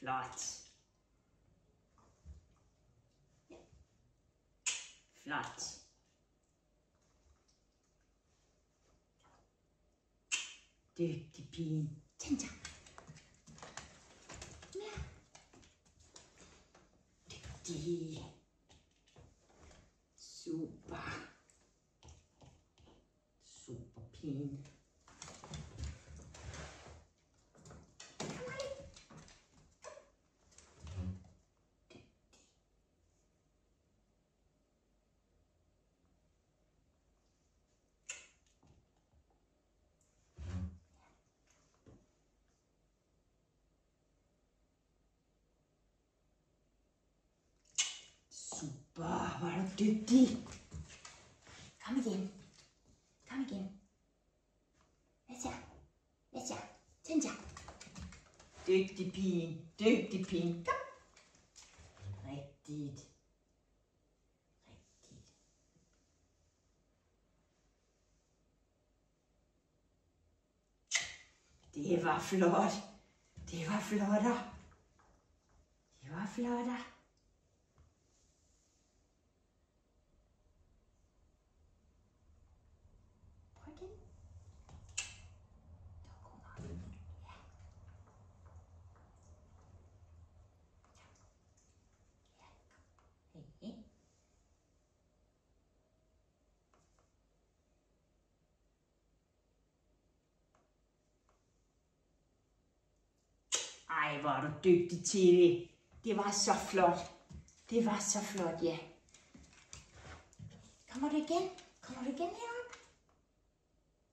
Flot. Ja. Flot. Dygtig pige. Tænd. Ja. Dygtig. Super. Super pige. Super, hvor er du dygtig. Kom igen. Kom igen. Hvad så? Tænd så. Dygtig pige. Dygtig pige. Kom. Rigtigt. Rigtigt. Det var flot. Det var flottere. Det var flottere. Ej, hvor er du dygtig til det. Det var så flot. Det var så flot, ja. Kommer du igen? Kommer du igen herop?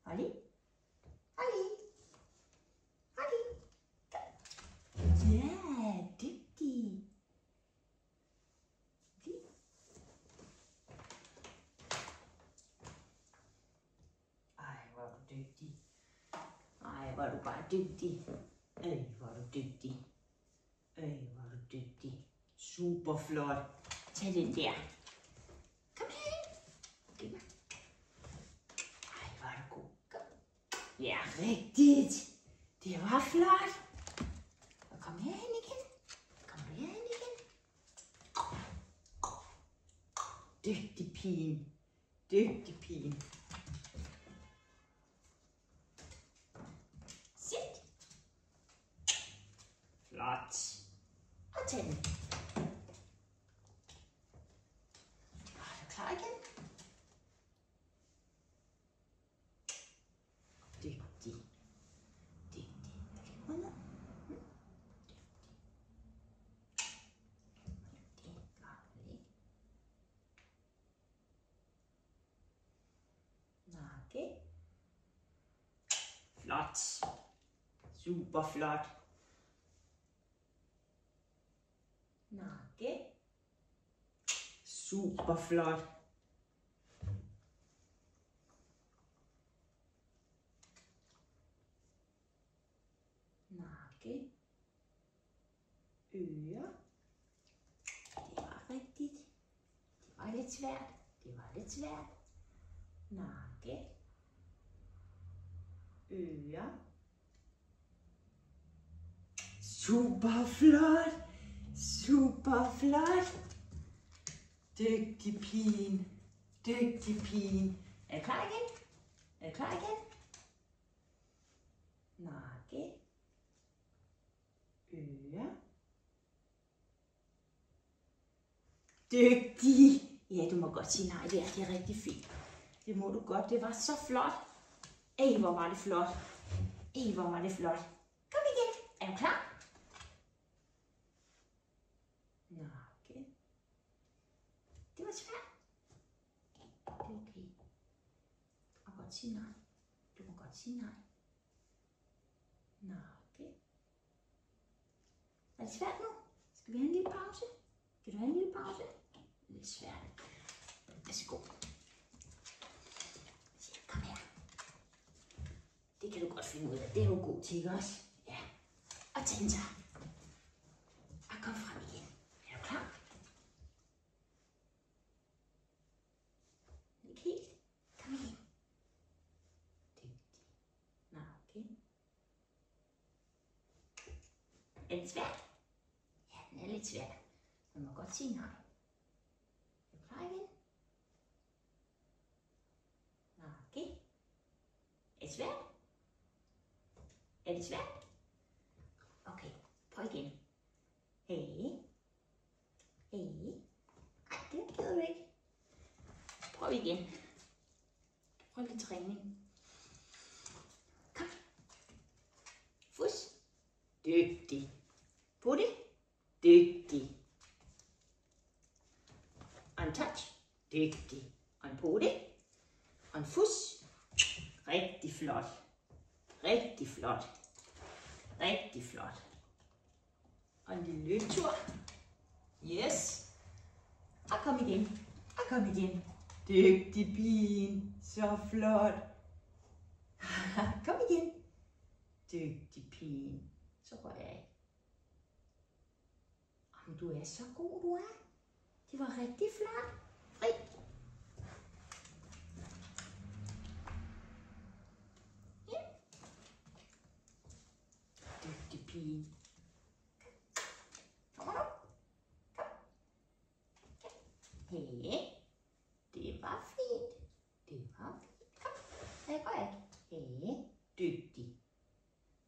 Hold i. Hold i. Hold i. Ja, dygtig. Ej, hvor er du dygtig. Ej, hvor er du bare dygtig. Ej, hvor er du dygtig. Ej, hvor er du dygtig. Super flot. Tag den der. Kom her. Giv mig. Ej, hvor er du god. Kom. Ja, rigtigt. Det var flot. Og kom herhen igen. Kom du herhen igen. Dygtig pige. Dygtig pige. Flot. Og tag den. Er du klar igen? Dygtig. Dygtig. Dygtig. Nake. Flot. Super flot. Nake. Super flot. Nake. Ører. Det var rigtigt. Det var lidt svært. Det var lidt svært. Nake. Ører. Super flot. Super flot. Dygtig pige. Dygtig pige. Er du klar igen? Er du klar igen? Nake. Ører. Dygtig. Ja, du må godt sige nej der. Det er rigtig fint. Det må du godt. Det var så flot. Ej, hvor var det flot. Ej, hvor var det flot. Kom igen. Er du klar? Nake. Det var svært. Det er okay. Du må godt sige nej. Du må godt sige nej. Nake. Er det svært nu? Skal vi have en lille pause? Kan du have en lille pause? Det er lidt svært. Værsgo. Kom her. Det kan du godt finde ud af. Det er du god til, ikke også? Ja. Og tænd så. Og kom frem igen. Er du klar? Ikke helt. Kom igen. Dygtig. Nå, okay. Er det svært? lidt svært. Man må godt sige nej. Er du klar igen? Okay. Er det svært? Er det svært? Okay, prøv igen. Hey. Hey. Ej, det gjorde du ikke. Prøv igen. Prøv lidt træning. Kom. Fus. Dygtig. Putte. Dygtig. Og en touch. Dygtig. Og en putte. Og en fus. Rigtig flot. Rigtig flot. Rigtig flot. Og en lille løbetur. Yes. Og kom igen. Og kom igen. Dygtig pigen. Så flot. Kom igen. Dygtig pigen. Så går jeg af. Jamen, du er så god, du er. Det var rigtig flot. Frit. Ja. Dygtig pige. Kommer du? Kom. Hey. Det var fint. Det var fint. Kom. Jeg går af. Hey. Dygtig.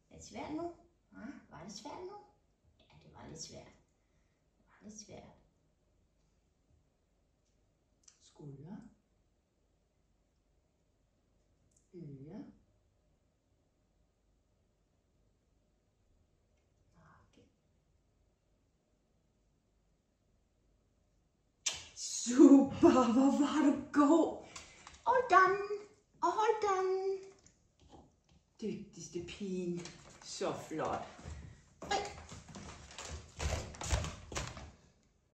Er det svært nu? Ja, var det svært nu? Ja, det var lidt svært. Det var lidt svært. Skulder. Øre. Nakke. Super, hvor var du god. Og done. Og hold done. Dygtigste pige. Så flot.